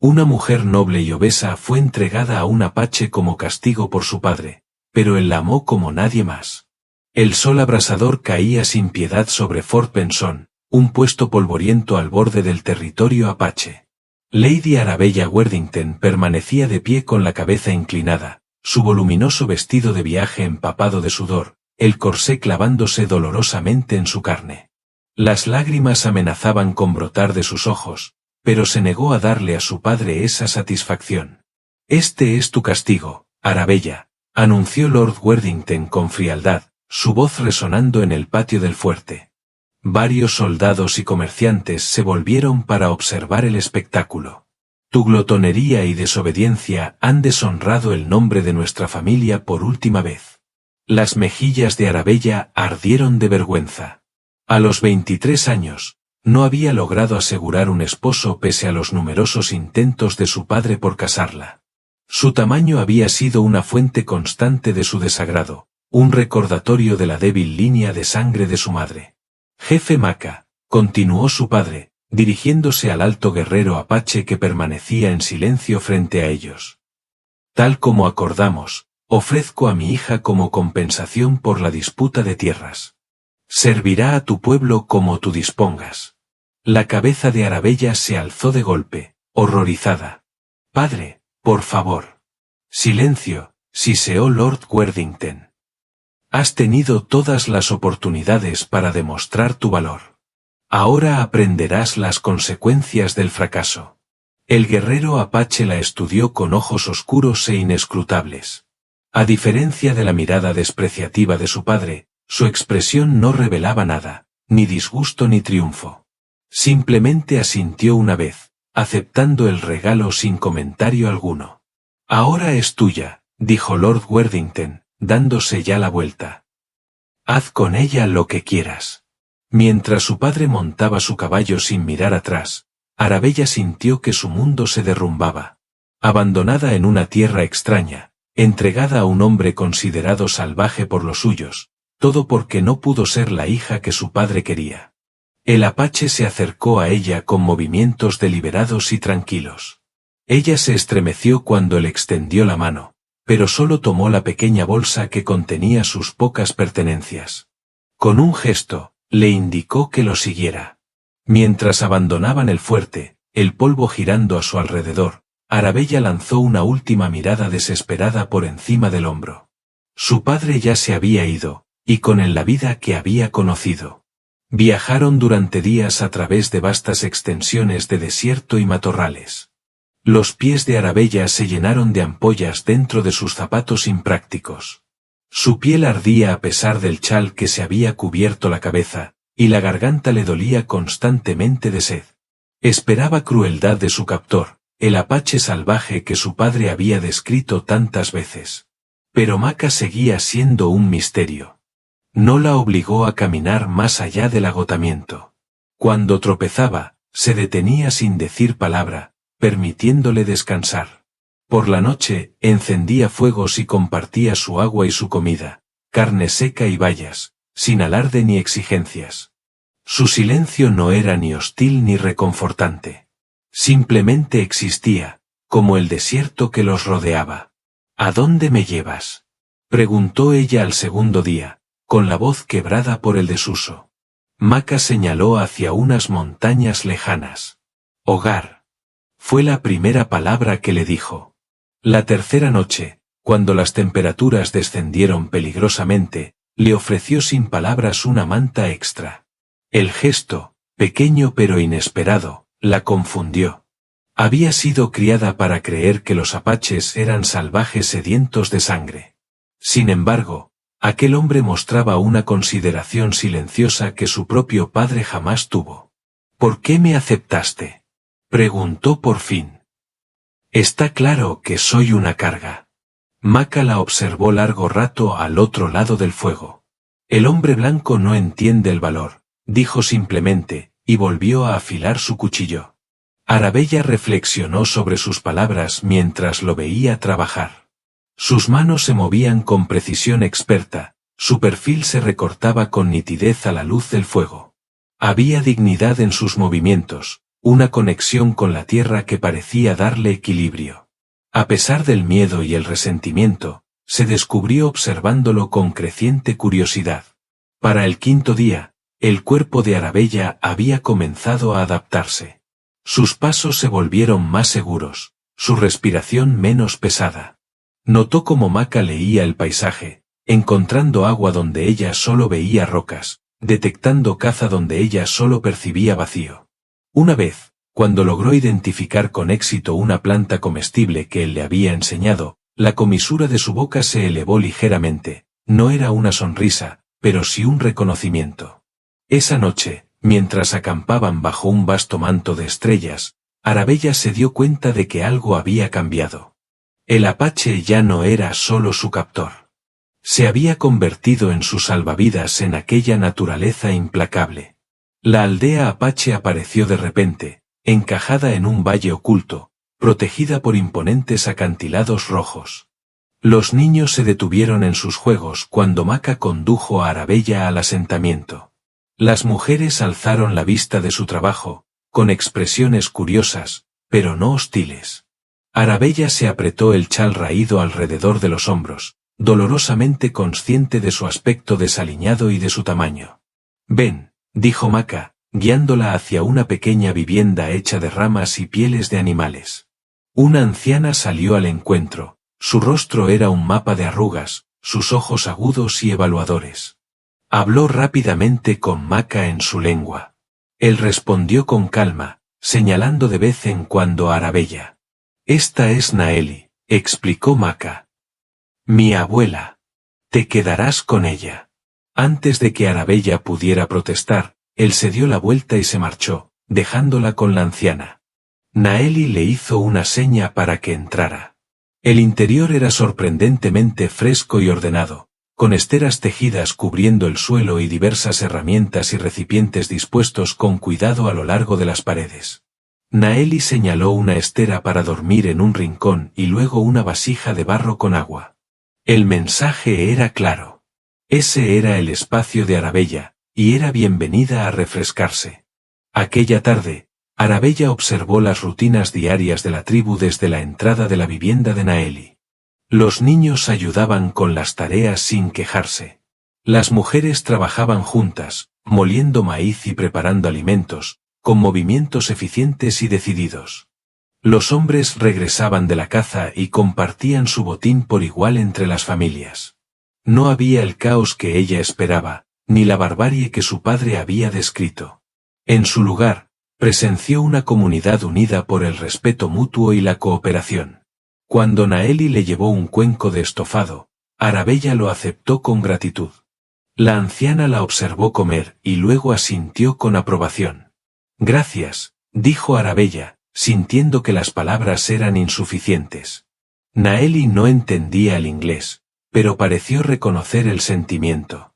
Una mujer noble y obesa fue entregada a un apache como castigo por su padre, pero él la amó como nadie más. El sol abrasador caía sin piedad sobre Fort Benson, un puesto polvoriento al borde del territorio apache. Lady Arabella Worthington permanecía de pie con la cabeza inclinada, su voluminoso vestido de viaje empapado de sudor, el corsé clavándose dolorosamente en su carne. Las lágrimas amenazaban con brotar de sus ojos, pero se negó a darle a su padre esa satisfacción. «Este es tu castigo, Arabella», anunció Lord Worthington con frialdad, su voz resonando en el patio del fuerte. Varios soldados y comerciantes se volvieron para observar el espectáculo. «Tu glotonería y desobediencia han deshonrado el nombre de nuestra familia por última vez». Las mejillas de Arabella ardieron de vergüenza. A los 23 años, no había logrado asegurar un esposo pese a los numerosos intentos de su padre por casarla. Su tamaño había sido una fuente constante de su desagrado, un recordatorio de la débil línea de sangre de su madre. «Jefe Maca», continuó su padre, dirigiéndose al alto guerrero apache que permanecía en silencio frente a ellos. «Tal como acordamos, ofrezco a mi hija como compensación por la disputa de tierras. Servirá a tu pueblo como tú dispongas». La cabeza de Arabella se alzó de golpe, horrorizada. «Padre, por favor». «Silencio», siseó Lord Worthington. «Has tenido todas las oportunidades para demostrar tu valor. Ahora aprenderás las consecuencias del fracaso». El guerrero apache la estudió con ojos oscuros e inescrutables. A diferencia de la mirada despreciativa de su padre, su expresión no revelaba nada, ni disgusto ni triunfo. Simplemente asintió una vez, aceptando el regalo sin comentario alguno. «Ahora es tuya», dijo Lord Worthington, dándose ya la vuelta. «Haz con ella lo que quieras». Mientras su padre montaba su caballo sin mirar atrás, Arabella sintió que su mundo se derrumbaba. Abandonada en una tierra extraña, entregada a un hombre considerado salvaje por los suyos, todo porque no pudo ser la hija que su padre quería. El apache se acercó a ella con movimientos deliberados y tranquilos. Ella se estremeció cuando él extendió la mano, pero solo tomó la pequeña bolsa que contenía sus pocas pertenencias. Con un gesto, le indicó que lo siguiera. Mientras abandonaban el fuerte, el polvo girando a su alrededor, Arabella lanzó una última mirada desesperada por encima del hombro. Su padre ya se había ido, y con él la vida que había conocido. Viajaron durante días a través de vastas extensiones de desierto y matorrales. Los pies de Arabella se llenaron de ampollas dentro de sus zapatos imprácticos. Su piel ardía a pesar del chal que se había cubierto la cabeza, y la garganta le dolía constantemente de sed. Esperaba crueldad de su captor, el apache salvaje que su padre había descrito tantas veces. Pero Maca seguía siendo un misterio. No la obligó a caminar más allá del agotamiento. Cuando tropezaba, se detenía sin decir palabra, permitiéndole descansar. Por la noche, encendía fuegos y compartía su agua y su comida, carne seca y bayas, sin alarde ni exigencias. Su silencio no era ni hostil ni reconfortante. Simplemente existía, como el desierto que los rodeaba. «¿A dónde me llevas?», preguntó ella al segundo día, con la voz quebrada por el desuso. Maca señaló hacia unas montañas lejanas. «Hogar». Fue la primera palabra que le dijo. La tercera noche, cuando las temperaturas descendieron peligrosamente, le ofreció sin palabras una manta extra. El gesto, pequeño pero inesperado, la confundió. Había sido criada para creer que los apaches eran salvajes sedientos de sangre. Sin embargo, aquel hombre mostraba una consideración silenciosa que su propio padre jamás tuvo. «¿Por qué me aceptaste?», preguntó por fin. «Está claro que soy una carga». Maca la observó largo rato al otro lado del fuego. «El hombre blanco no entiende el valor», dijo simplemente, y volvió a afilar su cuchillo. Arabella reflexionó sobre sus palabras mientras lo veía trabajar. Sus manos se movían con precisión experta, su perfil se recortaba con nitidez a la luz del fuego. Había dignidad en sus movimientos, una conexión con la tierra que parecía darle equilibrio. A pesar del miedo y el resentimiento, se descubrió observándolo con creciente curiosidad. Para el quinto día, el cuerpo de Arabella había comenzado a adaptarse. Sus pasos se volvieron más seguros, su respiración menos pesada. Notó cómo Maca leía el paisaje, encontrando agua donde ella solo veía rocas, detectando caza donde ella solo percibía vacío. Una vez, cuando logró identificar con éxito una planta comestible que él le había enseñado, la comisura de su boca se elevó ligeramente. No era una sonrisa, pero sí un reconocimiento. Esa noche, mientras acampaban bajo un vasto manto de estrellas, Arabella se dio cuenta de que algo había cambiado. El apache ya no era solo su captor. Se había convertido en su salvavidas en aquella naturaleza implacable. La aldea apache apareció de repente, encajada en un valle oculto, protegida por imponentes acantilados rojos. Los niños se detuvieron en sus juegos cuando Maca condujo a Arabella al asentamiento. Las mujeres alzaron la vista de su trabajo, con expresiones curiosas, pero no hostiles. Arabella se apretó el chal raído alrededor de los hombros, dolorosamente consciente de su aspecto desaliñado y de su tamaño. «Ven», dijo Maca, guiándola hacia una pequeña vivienda hecha de ramas y pieles de animales. Una anciana salió al encuentro, su rostro era un mapa de arrugas, sus ojos agudos y evaluadores. Habló rápidamente con Maca en su lengua. Él respondió con calma, señalando de vez en cuando a Arabella. «Esta es Naeli», explicó Maca. «Mi abuela. Te quedarás con ella». Antes de que Arabella pudiera protestar, él se dio la vuelta y se marchó, dejándola con la anciana. Naeli le hizo una seña para que entrara. El interior era sorprendentemente fresco y ordenado, con esteras tejidas cubriendo el suelo y diversas herramientas y recipientes dispuestos con cuidado a lo largo de las paredes. Naeli señaló una estera para dormir en un rincón y luego una vasija de barro con agua. El mensaje era claro. Ese era el espacio de Arabella, y era bienvenida a refrescarse. Aquella tarde, Arabella observó las rutinas diarias de la tribu desde la entrada de la vivienda de Naeli. Los niños ayudaban con las tareas sin quejarse. Las mujeres trabajaban juntas, moliendo maíz y preparando alimentos, con movimientos eficientes y decididos. Los hombres regresaban de la caza y compartían su botín por igual entre las familias. No había el caos que ella esperaba, ni la barbarie que su padre había descrito. En su lugar, presenció una comunidad unida por el respeto mutuo y la cooperación. Cuando Naeli le llevó un cuenco de estofado, Arabella lo aceptó con gratitud. La anciana la observó comer y luego asintió con aprobación. «Gracias», dijo Arabella, sintiendo que las palabras eran insuficientes. Naeli no entendía el inglés, pero pareció reconocer el sentimiento.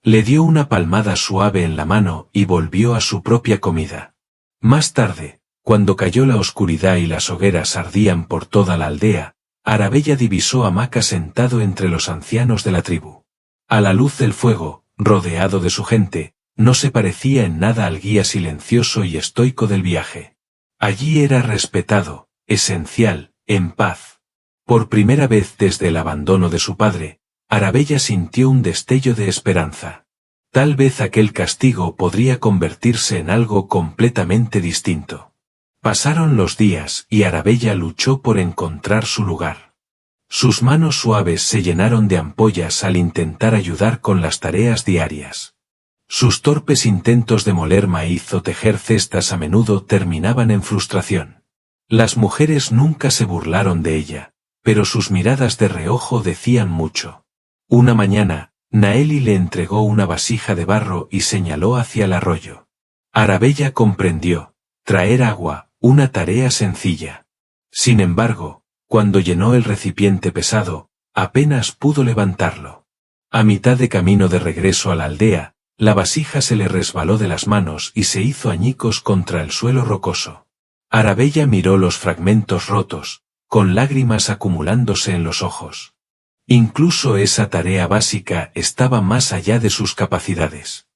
Le dio una palmada suave en la mano y volvió a su propia comida. Más tarde, cuando cayó la oscuridad y las hogueras ardían por toda la aldea, Arabella divisó a Maca sentado entre los ancianos de la tribu. A la luz del fuego, rodeado de su gente, no se parecía en nada al guía silencioso y estoico del viaje. Allí era respetado, esencial, en paz. Por primera vez desde el abandono de su padre, Arabella sintió un destello de esperanza. Tal vez aquel castigo podría convertirse en algo completamente distinto. Pasaron los días y Arabella luchó por encontrar su lugar. Sus manos suaves se llenaron de ampollas al intentar ayudar con las tareas diarias. Sus torpes intentos de moler maíz o tejer cestas a menudo terminaban en frustración. Las mujeres nunca se burlaron de ella, pero sus miradas de reojo decían mucho. Una mañana, Naeli le entregó una vasija de barro y señaló hacia el arroyo. Arabella comprendió, traer agua, una tarea sencilla. Sin embargo, cuando llenó el recipiente pesado, apenas pudo levantarlo. A mitad de camino de regreso a la aldea, la vasija se le resbaló de las manos y se hizo añicos contra el suelo rocoso. Arabella miró los fragmentos rotos, con lágrimas acumulándose en los ojos. Incluso esa tarea básica estaba más allá de sus capacidades.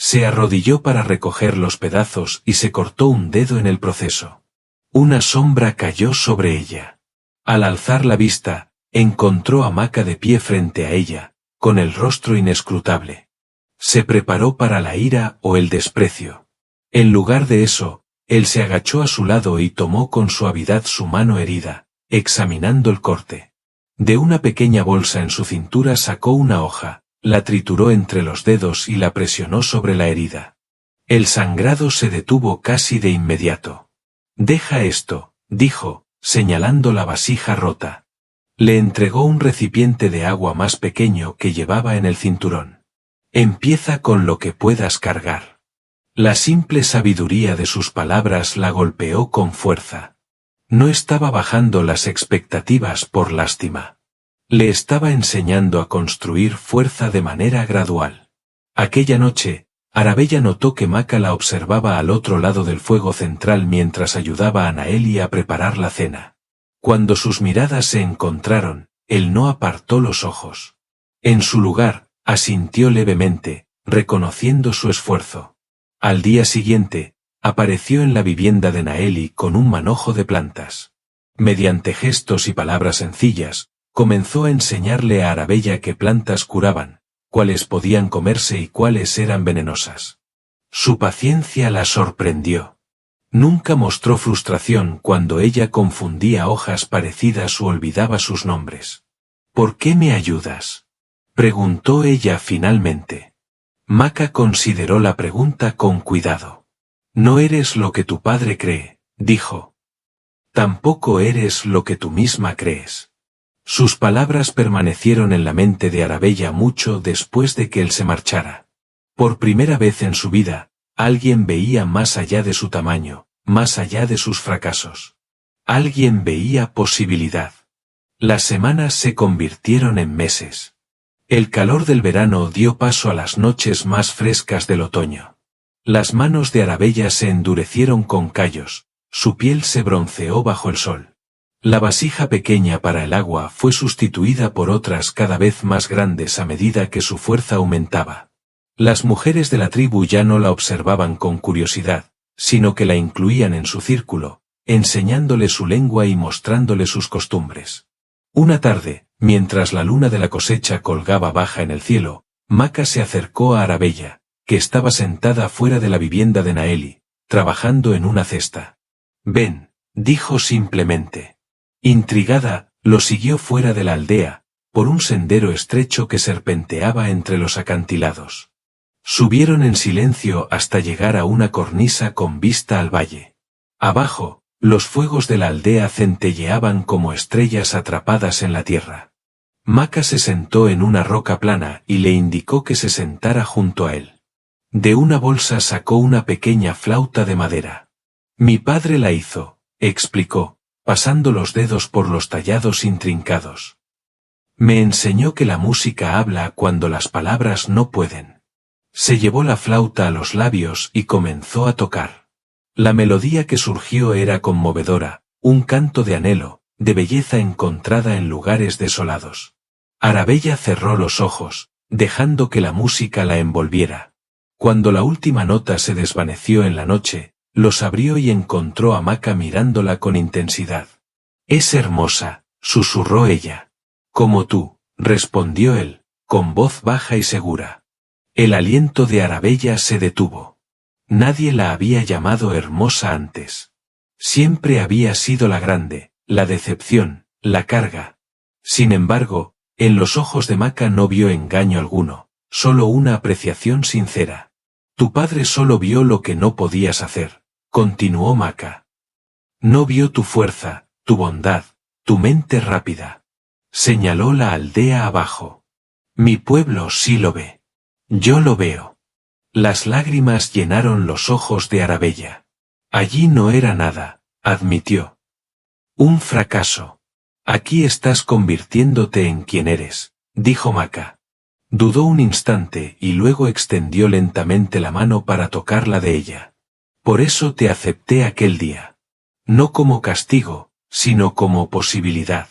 Se arrodilló para recoger los pedazos y se cortó un dedo en el proceso. Una sombra cayó sobre ella. Al alzar la vista, encontró a Maca de pie frente a ella, con el rostro inescrutable. Se preparó para la ira o el desprecio. En lugar de eso, él se agachó a su lado y tomó con suavidad su mano herida, examinando el corte. De una pequeña bolsa en su cintura sacó una hoja, la trituró entre los dedos y la presionó sobre la herida. El sangrado se detuvo casi de inmediato. «Deja esto», dijo, señalando la vasija rota. Le entregó un recipiente de agua más pequeño que llevaba en el cinturón. «Empieza con lo que puedas cargar». La simple sabiduría de sus palabras la golpeó con fuerza. No estaba bajando las expectativas por lástima. Le estaba enseñando a construir fuerza de manera gradual. Aquella noche, Arabella notó que Maca la observaba al otro lado del fuego central mientras ayudaba a Naeli a preparar la cena. Cuando sus miradas se encontraron, él no apartó los ojos. En su lugar, asintió levemente, reconociendo su esfuerzo. Al día siguiente, apareció en la vivienda de Naeli con un manojo de plantas. Mediante gestos y palabras sencillas, comenzó a enseñarle a Arabella qué plantas curaban, cuáles podían comerse y cuáles eran venenosas. Su paciencia la sorprendió. Nunca mostró frustración cuando ella confundía hojas parecidas o olvidaba sus nombres. «¿Por qué me ayudas?», preguntó ella finalmente. Maca consideró la pregunta con cuidado. «No eres lo que tu padre cree», dijo. «Tampoco eres lo que tú misma crees». Sus palabras permanecieron en la mente de Arabella mucho después de que él se marchara. Por primera vez en su vida, alguien veía más allá de su tamaño, más allá de sus fracasos. Alguien veía posibilidad. Las semanas se convirtieron en meses. El calor del verano dio paso a las noches más frescas del otoño. Las manos de Arabella se endurecieron con callos, su piel se bronceó bajo el sol. La vasija pequeña para el agua fue sustituida por otras cada vez más grandes a medida que su fuerza aumentaba. Las mujeres de la tribu ya no la observaban con curiosidad, sino que la incluían en su círculo, enseñándole su lengua y mostrándole sus costumbres. Una tarde, mientras la luna de la cosecha colgaba baja en el cielo, Maca se acercó a Arabella, que estaba sentada fuera de la vivienda de Naeli, trabajando en una cesta. «Ven», dijo simplemente. Intrigada, lo siguió fuera de la aldea, por un sendero estrecho que serpenteaba entre los acantilados. Subieron en silencio hasta llegar a una cornisa con vista al valle. Abajo, los fuegos de la aldea centelleaban como estrellas atrapadas en la tierra. Maca se sentó en una roca plana y le indicó que se sentara junto a él. De una bolsa sacó una pequeña flauta de madera. «Mi padre la hizo», explicó, pasando los dedos por los tallados intrincados. «Me enseñó que la música habla cuando las palabras no pueden». Se llevó la flauta a los labios y comenzó a tocar. La melodía que surgió era conmovedora, un canto de anhelo, de belleza encontrada en lugares desolados. Arabella cerró los ojos, dejando que la música la envolviera. Cuando la última nota se desvaneció en la noche, los abrió y encontró a Maca mirándola con intensidad. «Es hermosa», susurró ella. «Como tú», respondió él, con voz baja y segura. El aliento de Arabella se detuvo. Nadie la había llamado hermosa antes. Siempre había sido la grande, la decepción, la carga. Sin embargo, en los ojos de Maca no vio engaño alguno, solo una apreciación sincera. «Tu padre solo vio lo que no podías hacer», continuó Maca. «No vio tu fuerza, tu bondad, tu mente rápida». Señaló la aldea abajo. «Mi pueblo sí lo ve. Yo lo veo». Las lágrimas llenaron los ojos de Arabella. «Allí no era nada», admitió. «Un fracaso. Aquí estás convirtiéndote en quien eres», dijo Maca. Dudó un instante y luego extendió lentamente la mano para tocarla de ella. «Por eso te acepté aquel día. No como castigo, sino como posibilidad».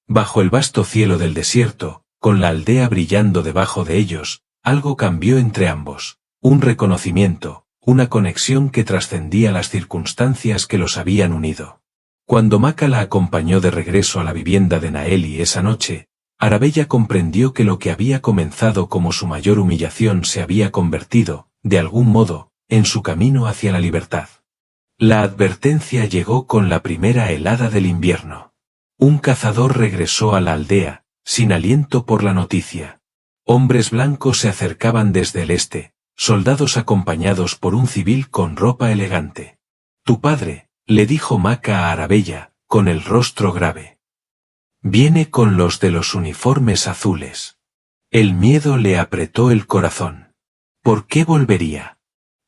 Bajo el vasto cielo del desierto, con la aldea brillando debajo de ellos, algo cambió entre ambos. Un reconocimiento, una conexión que trascendía las circunstancias que los habían unido. Cuando Maca la acompañó de regreso a la vivienda de Naeli esa noche, Arabella comprendió que lo que había comenzado como su mayor humillación se había convertido, de algún modo, en su camino hacia la libertad. La advertencia llegó con la primera helada del invierno. Un cazador regresó a la aldea, sin aliento por la noticia. Hombres blancos se acercaban desde el este, soldados acompañados por un civil con ropa elegante. Tu padre, le dijo Maca a Arabella, con el rostro grave. Viene con los de los uniformes azules. El miedo le apretó el corazón. ¿Por qué volvería?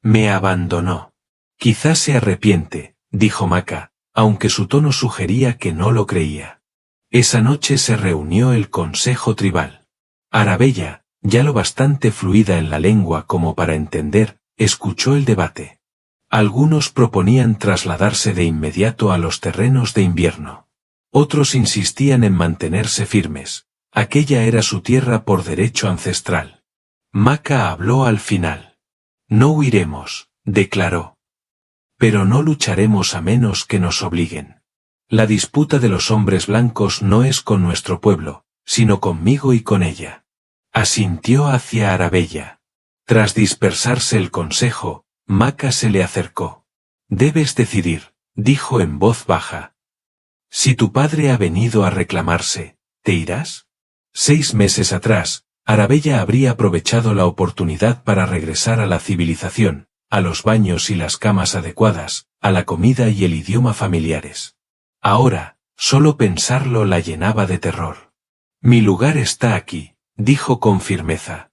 Me abandonó. Quizás se arrepiente, dijo Maca, aunque su tono sugería que no lo creía. Esa noche se reunió el consejo tribal. Arabella, ya lo bastante fluida en la lengua como para entender, escuchó el debate. Algunos proponían trasladarse de inmediato a los terrenos de invierno. Otros insistían en mantenerse firmes. Aquella era su tierra por derecho ancestral. Maca habló al final. No huiremos, declaró. Pero no lucharemos a menos que nos obliguen. La disputa de los hombres blancos no es con nuestro pueblo, sino conmigo y con ella. Asintió hacia Arabella. Tras dispersarse el consejo, Maca se le acercó. Debes decidir, dijo en voz baja. Si tu padre ha venido a reclamarse, ¿te irás? 6 meses atrás, Arabella habría aprovechado la oportunidad para regresar a la civilización, a los baños y las camas adecuadas, a la comida y el idioma familiares. Ahora, solo pensarlo la llenaba de terror. Mi lugar está aquí, dijo con firmeza.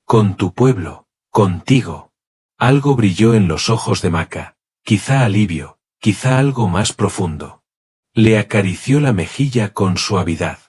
Con tu pueblo, contigo. Algo brilló en los ojos de Maca, quizá alivio, quizá algo más profundo. Le acarició la mejilla con suavidad.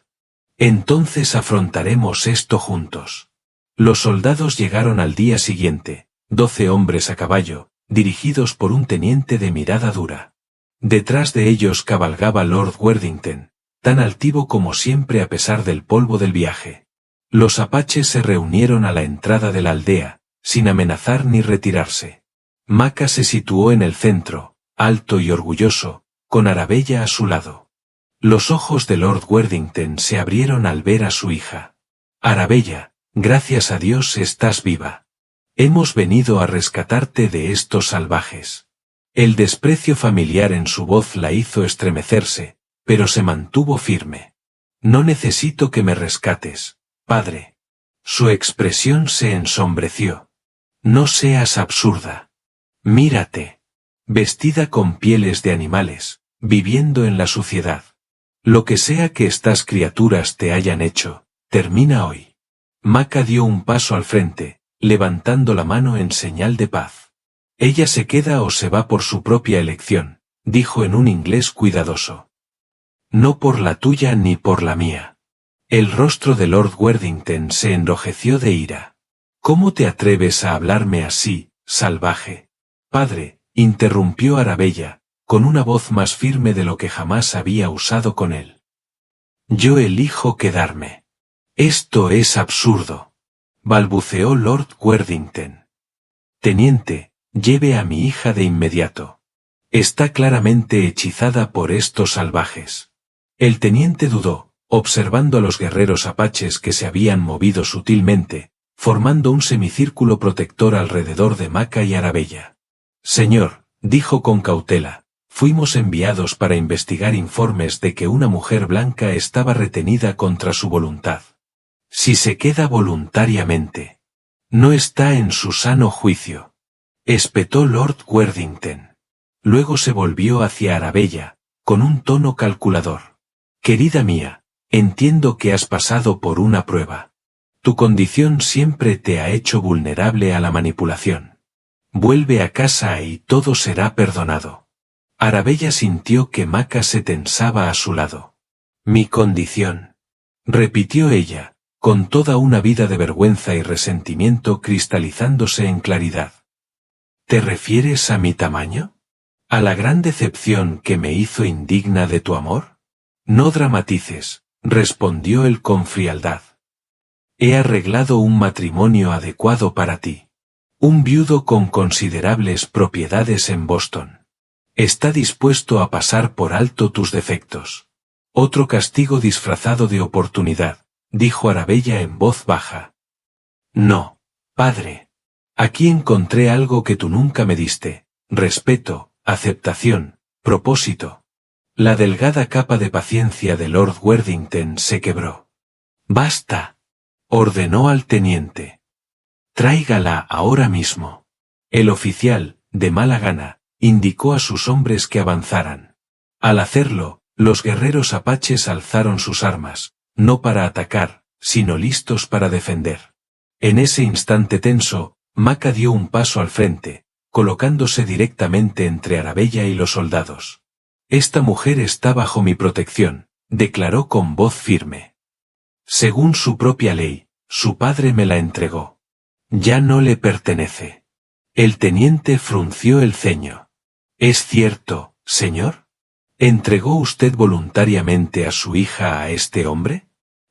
Entonces afrontaremos esto juntos. Los soldados llegaron al día siguiente, 12 hombres a caballo, dirigidos por un teniente de mirada dura. Detrás de ellos cabalgaba Lord Worthington, tan altivo como siempre a pesar del polvo del viaje. Los apaches se reunieron a la entrada de la aldea, sin amenazar ni retirarse. Maca se situó en el centro, alto y orgulloso, con Arabella a su lado. Los ojos de Lord Worthington se abrieron al ver a su hija. Arabella, gracias a Dios estás viva. Hemos venido a rescatarte de estos salvajes. El desprecio familiar en su voz la hizo estremecerse, pero se mantuvo firme. No necesito que me rescates, padre. Su expresión se ensombreció. No seas absurda. Mírate. Vestida con pieles de animales, viviendo en la suciedad. Lo que sea que estas criaturas te hayan hecho, termina hoy. Maca dio un paso al frente, levantando la mano en señal de paz. Ella se queda o se va por su propia elección, dijo en un inglés cuidadoso. No por la tuya ni por la mía. El rostro de Lord Worthington se enrojeció de ira. ¿Cómo te atreves a hablarme así, salvaje? Padre, interrumpió Arabella, con una voz más firme de lo que jamás había usado con él. Yo elijo quedarme. Esto es absurdo. Balbuceó Lord Worthington. Teniente, lleve a mi hija de inmediato. Está claramente hechizada por estos salvajes. El teniente dudó, observando a los guerreros apaches que se habían movido sutilmente, formando un semicírculo protector alrededor de Maca y Arabella. Señor, dijo con cautela, fuimos enviados para investigar informes de que una mujer blanca estaba retenida contra su voluntad. Si se queda voluntariamente, no está en su sano juicio. Espetó Lord Worthington. Luego se volvió hacia Arabella, con un tono calculador. Querida mía, entiendo que has pasado por una prueba. Tu condición siempre te ha hecho vulnerable a la manipulación. Vuelve a casa y todo será perdonado. Arabella sintió que Maca se tensaba a su lado. Mi condición, repitió ella, con toda una vida de vergüenza y resentimiento cristalizándose en claridad. ¿Te refieres a mi tamaño? ¿A la gran decepción que me hizo indigna de tu amor? No dramatices, respondió él con frialdad. He arreglado un matrimonio adecuado para ti. Un viudo con considerables propiedades en Boston. Está dispuesto a pasar por alto tus defectos. Otro castigo disfrazado de oportunidad, dijo Arabella en voz baja. No, padre. Aquí encontré algo que tú nunca me diste: respeto, aceptación, propósito. La delgada capa de paciencia de Lord Worthington se quebró. Basta, ordenó al teniente. Tráigala ahora mismo. El oficial, de mala gana, indicó a sus hombres que avanzaran. Al hacerlo, los guerreros apaches alzaron sus armas, no para atacar, sino listos para defender. En ese instante tenso, Maca dio un paso al frente, colocándose directamente entre Arabella y los soldados. Esta mujer está bajo mi protección, declaró con voz firme. Según su propia ley, su padre me la entregó. Ya no le pertenece. El teniente frunció el ceño. ¿Es cierto, señor? ¿Entregó usted voluntariamente a su hija a este hombre?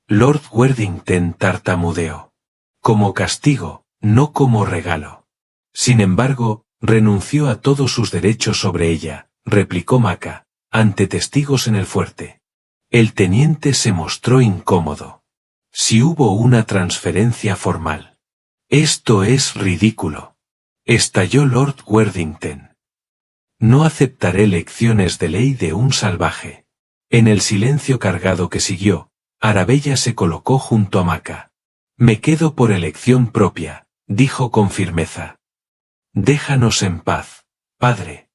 Lord Worthington tartamudeó. Como castigo, no como regalo. Sin embargo, renunció a todos sus derechos sobre ella, replicó Maca, ante testigos en el fuerte. El teniente se mostró incómodo. Si hubo una transferencia formal. Esto es ridículo. Estalló Lord Worthington. No aceptaré lecciones de ley de un salvaje. En el silencio cargado que siguió, Arabella se colocó junto a Maca. Me quedo por elección propia, dijo con firmeza. Déjanos en paz, padre.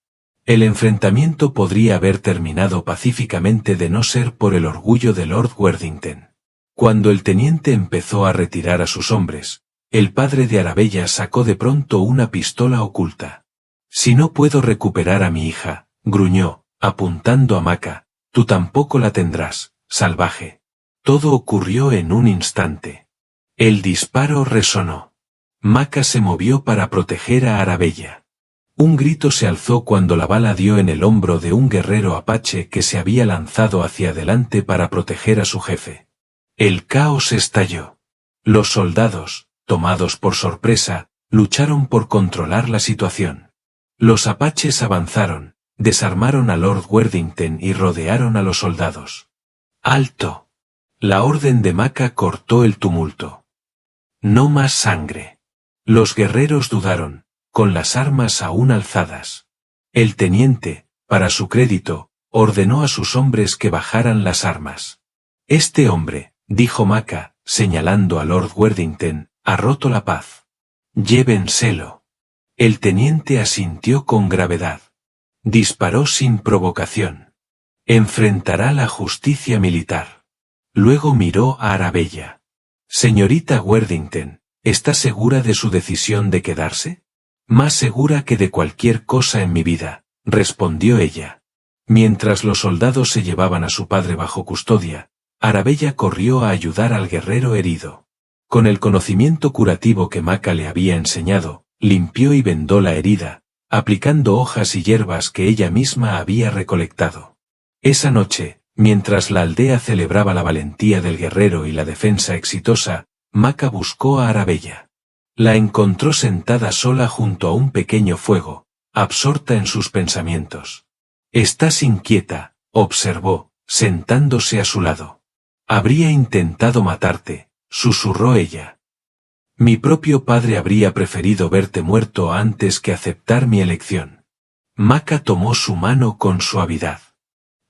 El enfrentamiento podría haber terminado pacíficamente de no ser por el orgullo de Lord Worthington. Cuando el teniente empezó a retirar a sus hombres, el padre de Arabella sacó de pronto una pistola oculta. Si no puedo recuperar a mi hija, gruñó, apuntando a Maca, tú tampoco la tendrás, salvaje. Todo ocurrió en un instante. El disparo resonó. Maca se movió para proteger a Arabella. Un grito se alzó cuando la bala dio en el hombro de un guerrero apache que se había lanzado hacia adelante para proteger a su jefe. El caos estalló. Los soldados, tomados por sorpresa, lucharon por controlar la situación. Los apaches avanzaron, desarmaron a Lord Worthington y rodearon a los soldados. ¡Alto! La orden de Maca cortó el tumulto. No más sangre. Los guerreros dudaron, con las armas aún alzadas. El teniente, para su crédito, ordenó a sus hombres que bajaran las armas. Este hombre, dijo Maca, señalando a Lord Worthington, ha roto la paz. Llévenselo. El teniente asintió con gravedad. Disparó sin provocación. Enfrentará la justicia militar. Luego miró a Arabella. Señorita Worthington, ¿está segura de su decisión de quedarse? Más segura que de cualquier cosa en mi vida, respondió ella. Mientras los soldados se llevaban a su padre bajo custodia, Arabella corrió a ayudar al guerrero herido. Con el conocimiento curativo que Maca le había enseñado, limpió y vendó la herida, aplicando hojas y hierbas que ella misma había recolectado. Esa noche, mientras la aldea celebraba la valentía del guerrero y la defensa exitosa, Maca buscó a Arabella. La encontró sentada sola junto a un pequeño fuego, absorta en sus pensamientos. «Estás inquieta», observó, sentándose a su lado. «Habría intentado matarte», susurró ella. «Mi propio padre habría preferido verte muerto antes que aceptar mi elección». Maca tomó su mano con suavidad.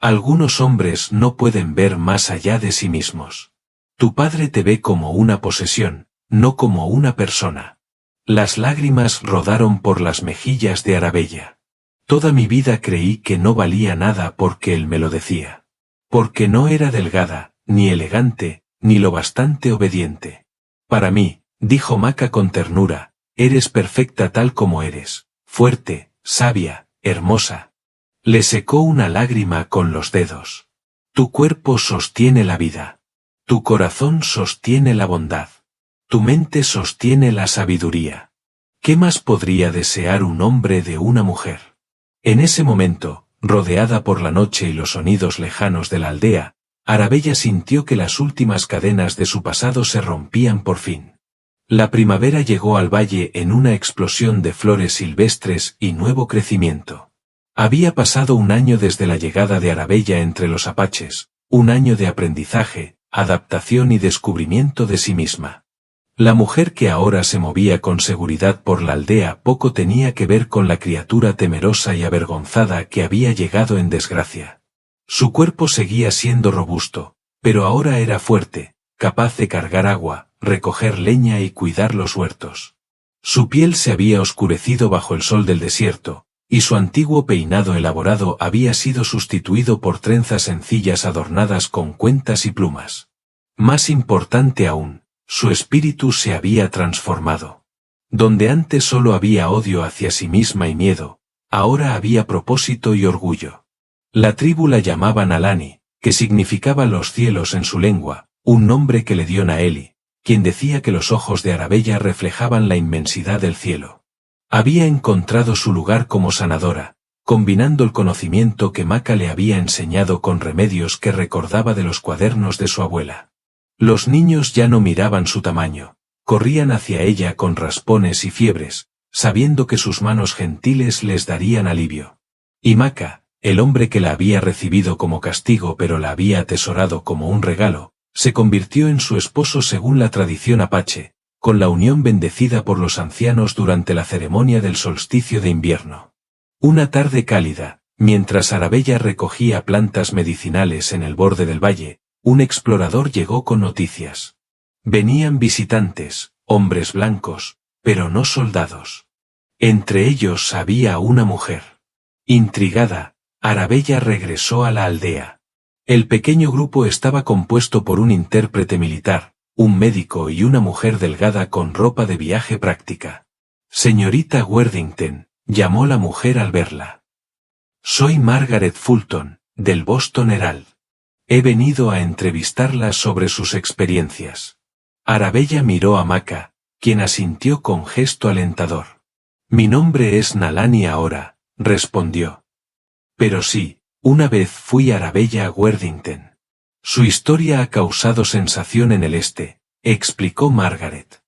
«Algunos hombres no pueden ver más allá de sí mismos. Tu padre te ve como una posesión, no como una persona». Las lágrimas rodaron por las mejillas de Arabella. «Toda mi vida creí que no valía nada porque él me lo decía. Porque no era delgada, ni elegante, ni lo bastante obediente. Para mí», dijo Maca con ternura, «eres perfecta tal como eres, fuerte, sabia, hermosa». Le secó una lágrima con los dedos. «Tu cuerpo sostiene la vida. Tu corazón sostiene la bondad. Tu mente sostiene la sabiduría. ¿Qué más podría desear un hombre de una mujer?» En ese momento, rodeada por la noche y los sonidos lejanos de la aldea, Arabella sintió que las últimas cadenas de su pasado se rompían por fin. La primavera llegó al valle en una explosión de flores silvestres y nuevo crecimiento. Había pasado un año desde la llegada de Arabella entre los apaches, un año de aprendizaje, adaptación y descubrimiento de sí misma. La mujer que ahora se movía con seguridad por la aldea poco tenía que ver con la criatura temerosa y avergonzada que había llegado en desgracia. Su cuerpo seguía siendo robusto, pero ahora era fuerte, capaz de cargar agua, recoger leña y cuidar los huertos. Su piel se había oscurecido bajo el sol del desierto, y su antiguo peinado elaborado había sido sustituido por trenzas sencillas adornadas con cuentas y plumas. Más importante aún, su espíritu se había transformado. Donde antes solo había odio hacia sí misma y miedo, ahora había propósito y orgullo. La tribu la llamaban Nalani, que significaba los cielos en su lengua, un nombre que le dio Naeli, quien decía que los ojos de Arabella reflejaban la inmensidad del cielo. Había encontrado su lugar como sanadora, combinando el conocimiento que Maca le había enseñado con remedios que recordaba de los cuadernos de su abuela. Los niños ya no miraban su tamaño, corrían hacia ella con raspones y fiebres, sabiendo que sus manos gentiles les darían alivio. Y Maca, el hombre que la había recibido como castigo pero la había atesorado como un regalo, se convirtió en su esposo según la tradición apache, con la unión bendecida por los ancianos durante la ceremonia del solsticio de invierno. Una tarde cálida, mientras Arabella recogía plantas medicinales en el borde del valle, un explorador llegó con noticias. Venían visitantes, hombres blancos, pero no soldados. Entre ellos había una mujer. Intrigada, Arabella regresó a la aldea. El pequeño grupo estaba compuesto por un intérprete militar, un médico y una mujer delgada con ropa de viaje práctica. Señorita Worthington, llamó la mujer al verla. Soy Margaret Fulton, del Boston Herald. He venido a entrevistarla sobre sus experiencias. Arabella miró a Maca, quien asintió con gesto alentador. Mi nombre es Nalani ahora, respondió. Pero sí, una vez fui Arabella Worthington. Su historia ha causado sensación en el este, explicó Margaret.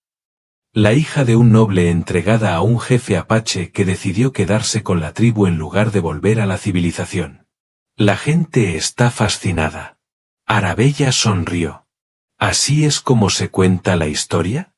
La hija de un noble entregada a un jefe apache que decidió quedarse con la tribu en lugar de volver a la civilización. La gente está fascinada. Arabella sonrió. ¿Así es como se cuenta la historia?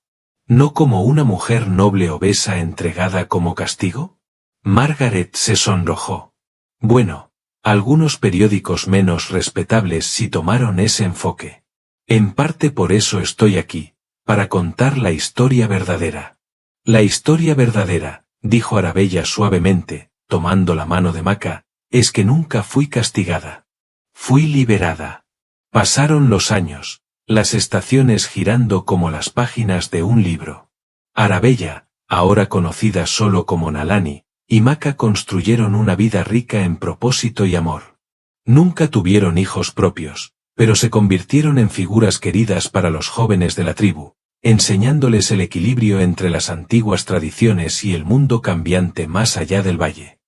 ¿No como una mujer noble obesa entregada como castigo? Margaret se sonrojó. Bueno, algunos periódicos menos respetables sí tomaron ese enfoque. En parte por eso estoy aquí, para contar la historia verdadera. La historia verdadera, dijo Arabella suavemente, tomando la mano de Maca, es que nunca fui castigada. Fui liberada. Pasaron los años, las estaciones girando como las páginas de un libro. Arabella, ahora conocida solo como Nalani, y Maca construyeron una vida rica en propósito y amor. Nunca tuvieron hijos propios, pero se convirtieron en figuras queridas para los jóvenes de la tribu, enseñándoles el equilibrio entre las antiguas tradiciones y el mundo cambiante más allá del valle.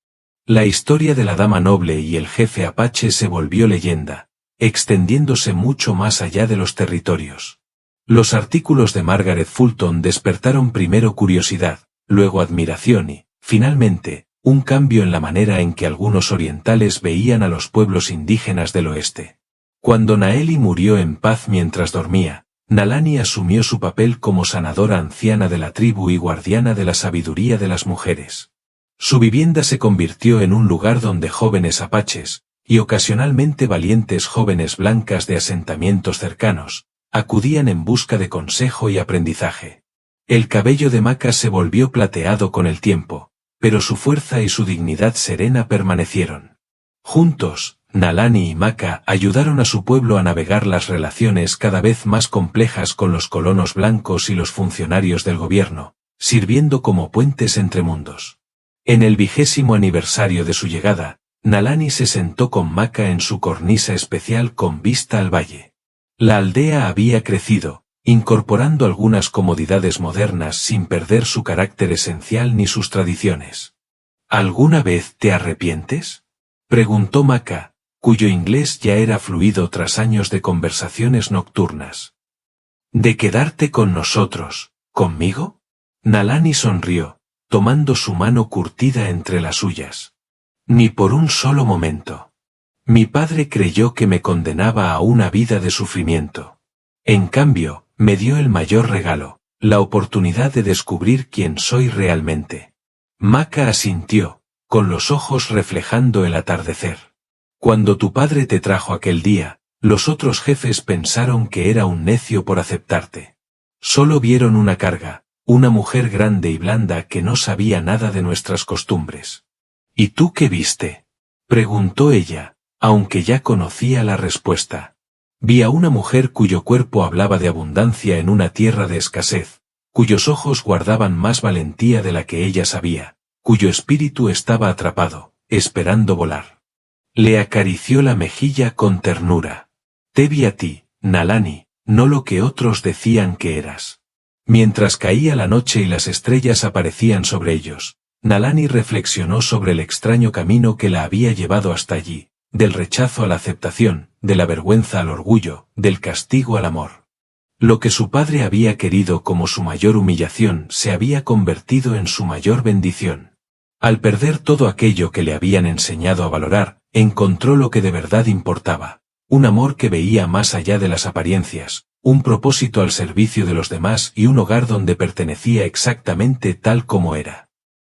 La historia de la dama noble y el jefe apache se volvió leyenda, extendiéndose mucho más allá de los territorios. Los artículos de Margaret Fulton despertaron primero curiosidad, luego admiración y, finalmente, un cambio en la manera en que algunos orientales veían a los pueblos indígenas del oeste. Cuando Naeli murió en paz mientras dormía, Nalani asumió su papel como sanadora anciana de la tribu y guardiana de la sabiduría de las mujeres. Su vivienda se convirtió en un lugar donde jóvenes apaches, y ocasionalmente valientes jóvenes blancas de asentamientos cercanos, acudían en busca de consejo y aprendizaje. El cabello de Maca se volvió plateado con el tiempo, pero su fuerza y su dignidad serena permanecieron. Juntos, Nalani y Maca ayudaron a su pueblo a navegar las relaciones cada vez más complejas con los colonos blancos y los funcionarios del gobierno, sirviendo como puentes entre mundos. En el 20º aniversario de su llegada, Nalani se sentó con Maca en su cornisa especial con vista al valle. La aldea había crecido, incorporando algunas comodidades modernas sin perder su carácter esencial ni sus tradiciones. ¿Alguna vez te arrepientes?, preguntó Maca, cuyo inglés ya era fluido tras años de conversaciones nocturnas. De quedarte con nosotros, ¿Conmigo? Nalani sonrió, tomando su mano curtida entre las suyas. Ni por un solo momento. Mi padre creyó que me condenaba a una vida de sufrimiento. En cambio, me dio el mayor regalo, la oportunidad de descubrir quién soy realmente. Maka asintió, con los ojos reflejando el atardecer. Cuando tu padre te trajo aquel día, los otros jefes pensaron que era un necio por aceptarte. Solo vieron una carga, una mujer grande y blanda que no sabía nada de nuestras costumbres. ¿Y tú qué viste? Preguntó ella, aunque ya conocía la respuesta. Vi a una mujer cuyo cuerpo hablaba de abundancia en una tierra de escasez, cuyos ojos guardaban más valentía de la que ella sabía, cuyo espíritu estaba atrapado, esperando volar. Le acarició la mejilla con ternura. Te vi a ti, Nalani, no lo que otros decían que eras. Mientras caía la noche y las estrellas aparecían sobre ellos, Nalani reflexionó sobre el extraño camino que la había llevado hasta allí, del rechazo a la aceptación, de la vergüenza al orgullo, del castigo al amor. Lo que su padre había querido como su mayor humillación se había convertido en su mayor bendición. Al perder todo aquello que le habían enseñado a valorar, encontró lo que de verdad importaba, un amor que veía más allá de las apariencias, un propósito al servicio de los demás y un hogar donde pertenecía exactamente tal como era.